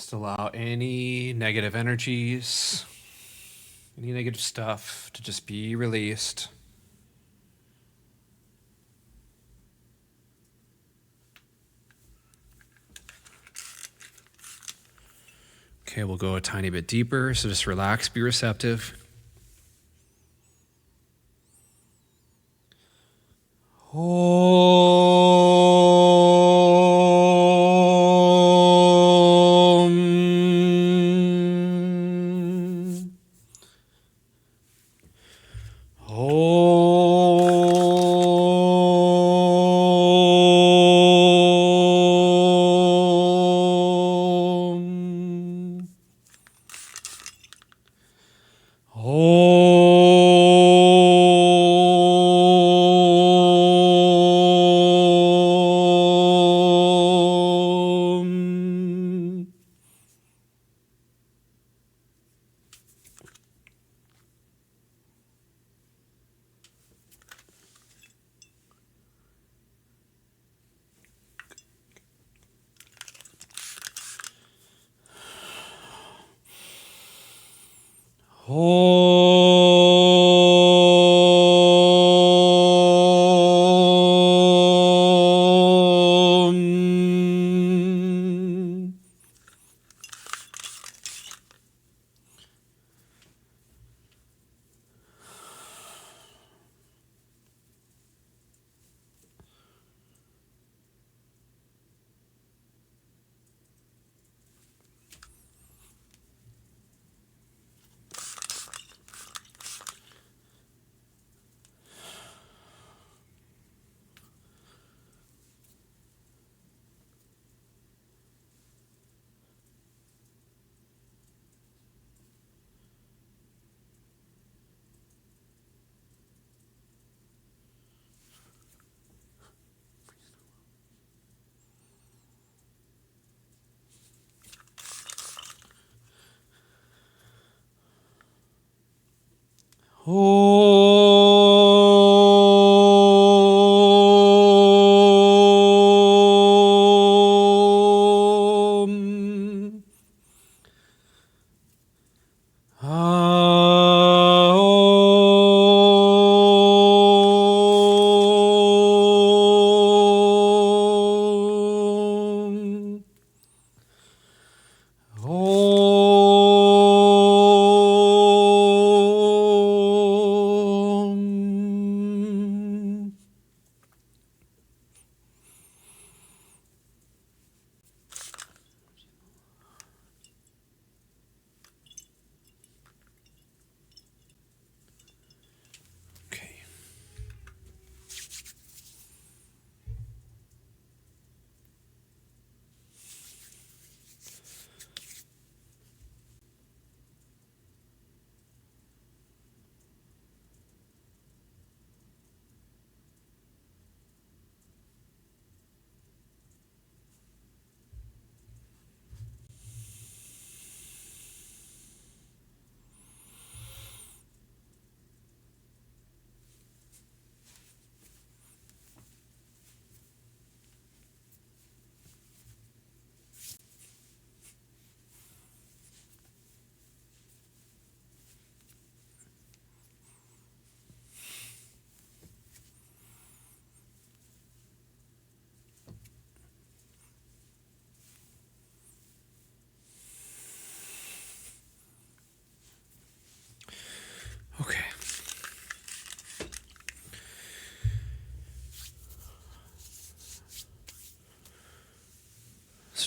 Just allow any negative energies, any negative stuff to just be released. Okay, we'll go a tiny bit deeper, so just relax, be receptive.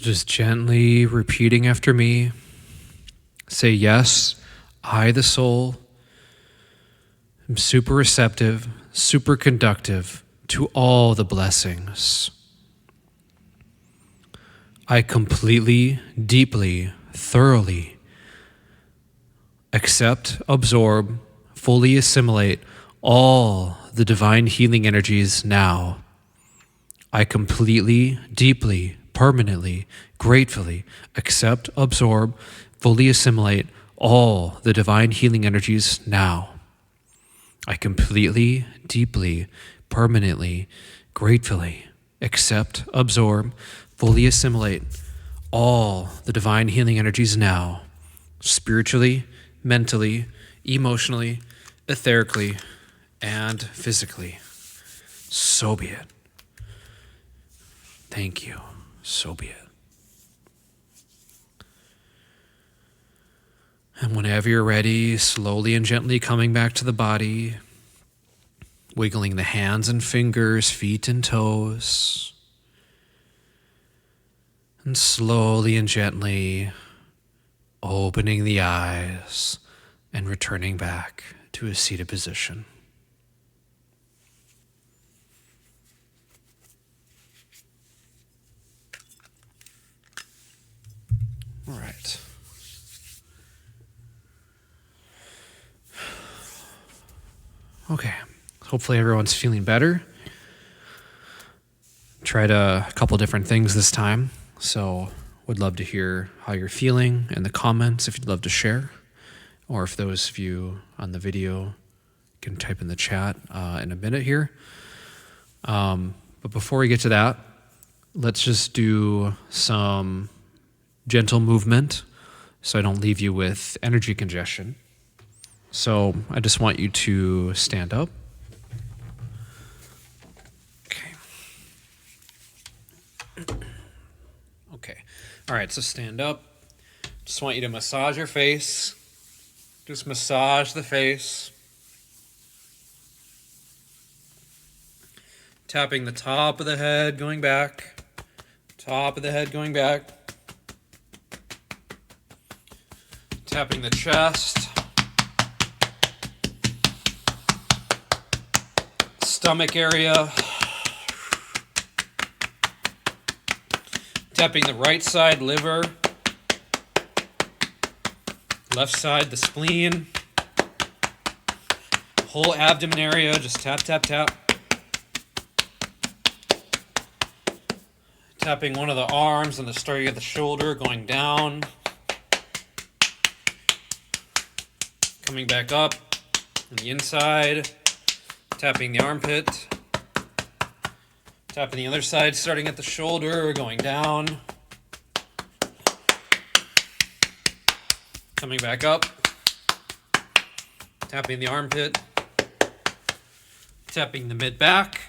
So just gently repeating after me. Say, yes, I, the soul, am super receptive, super conductive to all the blessings. I completely, deeply, thoroughly accept, absorb, fully assimilate all the divine healing energies now. I completely, deeply, permanently, gratefully accept, absorb, fully assimilate all the divine healing energies now. I completely, deeply, permanently, gratefully accept, absorb, fully assimilate all the divine healing energies now, spiritually, mentally, emotionally, etherically, and physically. So be it. Thank you. So be it. And whenever you're ready, slowly and gently coming back to the body, wiggling the hands and fingers, feet and toes, and slowly and gently opening the eyes and returning back to a seated position. All right. Okay. Hopefully everyone's feeling better. Tried a couple different things this time, so would love to hear how you're feeling in the comments if you'd love to share, or if those of you on the video can type in the chat in a minute here. But before we get to that, let's just do some gentle movement so I don't leave you with energy congestion. So I just want you to stand up. Okay. All right, so stand up. Just want you to massage your face. Just massage the face. Tapping the top of the head, going back. Top of the head, going back. Tapping the chest. Stomach area. Tapping the right side, liver. Left side, the spleen. Whole abdomen area, just tap, tap, tap. Tapping one of the arms and the start of the shoulder, going down. Coming back up on the inside. Tapping the armpit. Tapping the other side, starting at the shoulder, going down. Coming back up. Tapping the armpit. Tapping the mid-back.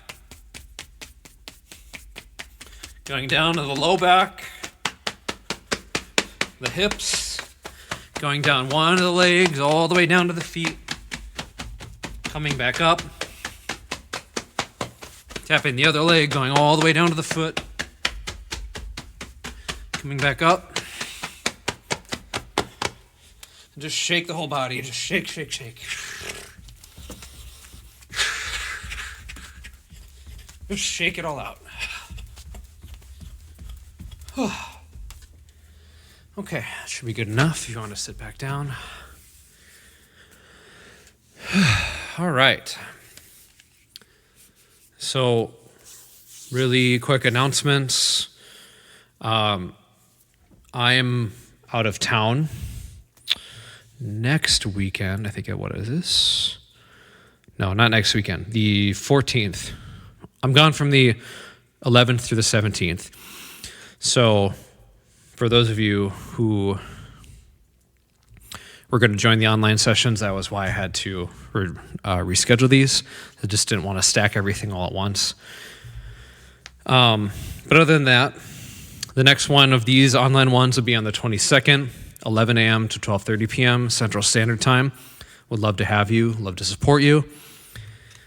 Going down to the low back. The hips. Going down one of the legs, all the way down to the feet. Coming back up. Tapping the other leg, going all the way down to the foot. Coming back up. And just shake the whole body. Just shake, shake, shake. Just shake it all out. Okay, that should be good enough if you want to sit back down. All right. So, really quick announcements. I am out of town next weekend. I think, what is this? No, not next weekend. The 14th. I'm gone from the 11th through the 17th. So, for those of you who were going to join the online sessions, that was why I had to reschedule these. I just didn't want to stack everything all at once. But other than that, the next one of these online ones will be on the 22nd, 11 a.m. to 12:30 p.m. Central Standard Time. Would love to have you, love to support you.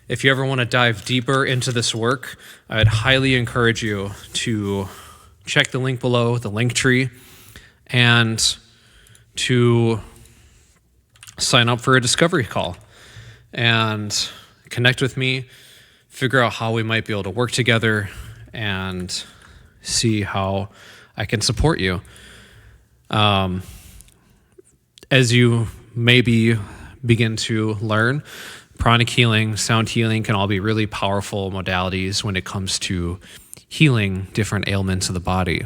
If you ever want to dive deeper into this work, I'd highly encourage you to check the link below, the link tree, and to sign up for a discovery call and connect with me, figure out how we might be able to work together, and see how I can support you. As you maybe begin to learn, pranic healing, sound healing can all be really powerful modalities when it comes to healing different ailments of the body.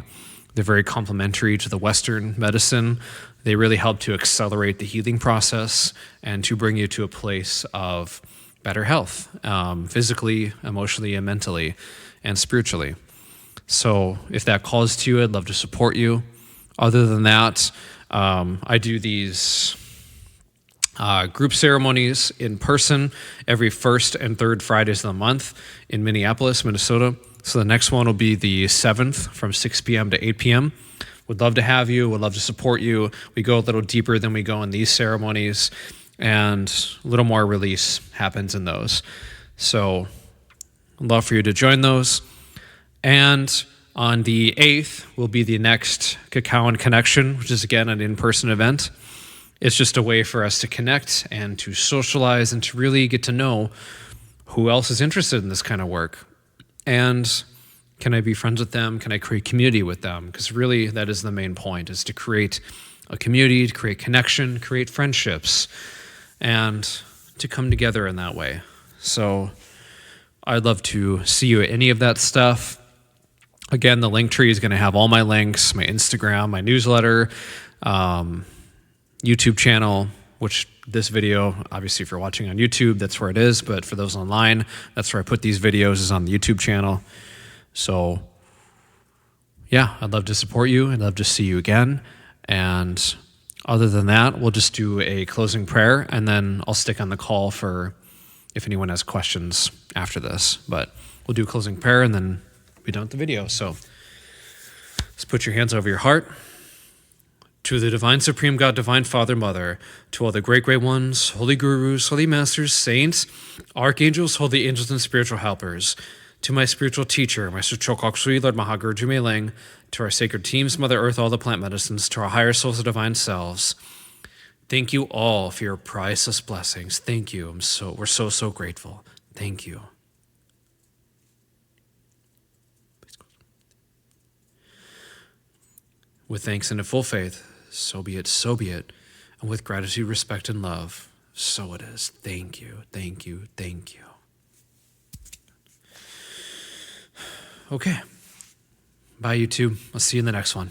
They're very complementary to the Western medicine. They really help to accelerate the healing process and to bring you to a place of better health, physically, emotionally, and mentally, and spiritually. So if that calls to you, I'd love to support you. Other than that, I do these group ceremonies in person every first and third Fridays of the month in Minneapolis, Minnesota. So the next one will be the 7th from 6 p.m. to 8 p.m. Would love to have you, would love to support you. We go a little deeper than we go in these ceremonies, and a little more release happens in those. So I'd love for you to join those. And on the 8th will be the next Cacao and Connection, which is again an in-person event. It's just a way for us to connect and to socialize and to really get to know who else is interested in this kind of work. And can I be friends with them? Can I create community with them? Because really that is the main point, is to create a community, to create connection, create friendships, and to come together in that way. So I'd love to see you at any of that stuff. Again, the link tree is going to have all my links, my Instagram, my newsletter, YouTube channel, which this video, obviously if you're watching on YouTube, that's where it is. But for those online, that's where I put these videos, is on the YouTube channel. So yeah, I'd love to support you. I'd love to see you again. And other than that, we'll just do a closing prayer, and then I'll stick on the call for if anyone has questions after this. But we'll do a closing prayer and then be done with the video. So let's put your hands over your heart. To the divine supreme God, divine Father, Mother, to all the great ones, holy gurus, holy masters, saints, archangels, holy angels, and spiritual helpers, to my spiritual teacher, Master Chokok Sui, Lord Mahaguru Jumeleng, to our sacred teams, Mother Earth, all the plant medicines, to our higher souls and divine selves. Thank you all for your priceless blessings. Thank you. We're so grateful. Thank you. With thanks and a full faith, so be it, so be it. And with gratitude, respect, and love, so it is. Thank you, thank you, thank you. Okay. Bye, YouTube. I'll see you in the next one.